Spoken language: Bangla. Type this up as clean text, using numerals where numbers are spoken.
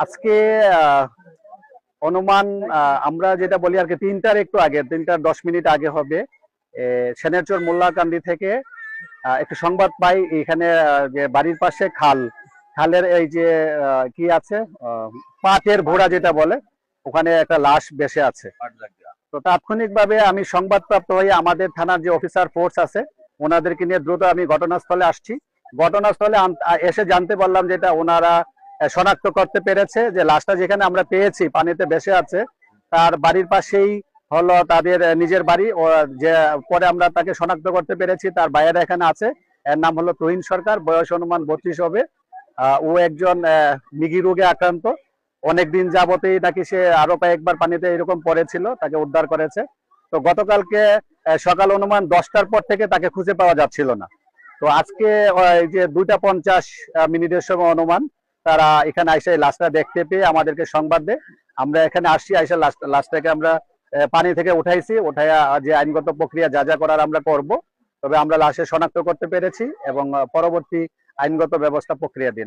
আজকে আহ, অনুমান আমরা যেটা বলি আর কি 3টার একটু আগে 3টার 10 মিনিট আগে হবে সেনেরচর মোল্লাকান্দি থেকে একটু সংবাদ পাই এখানে যে বাড়ির পাশে খালের এই যে কি আছে পাটের ঘোড়া যেটা বলে ওখানে একটা লাশ ভেসে আছে। তো তাৎক্ষণিকভাবে আমি সংবাদপ্রাপ্ত হয়ে আমাদের থানার যে অফিসার ফোর্স আছে ওনাদেরকে নিয়ে দ্রুত আমি ঘটনাস্থলে আসছি। ঘটনাস্থলে এসে জানতে পারলাম যেটা ওনারা শনাক্ত করতে পেরেছে যে লাশটা যেখানে আমরা পেয়েছি পানিতে ভেসে আছে তার বাড়ির পাশেই হলো তাদের নিজের বাড়ি। ও যে পরে আমরা তাকে শনাক্ত করতে পেরেছি তার ভাইয়েরা এখানে আছে। এর নাম হলো তুহিন সরকার, বয়স অনুমান 32 হবে। ও একজন মৃগী রোগে আক্রান্ত। অনেকদিন যাবতেই নাকি সে আরো কয়েকবার পানিতে এরকম পড়েছিল, তাকে উদ্ধার করেছে। তো গতকালকে সকাল অনুমান 10টার পর থেকে তাকে খুঁজে পাওয়া যাচ্ছিল না। তো আজকে এই যে 2টা 50 মিনিটের সময় অনুমান তারা এখানে এসে লাশটা দেখতে পেয়ে আমাদেরকে সংবাদ দেয়। আমরা এখানে আসছি, এসে লাশটাকে আমরা পানি থেকে উঠাইছি, উঠাইয়া যে আইনগত প্রক্রিয়া যা যা করার আমরা করব। তবে আমরা লাশে শনাক্ত করতে পেরেছি এবং পরবর্তী আইনগত ব্যবস্থা প্রক্রিয়া দিন।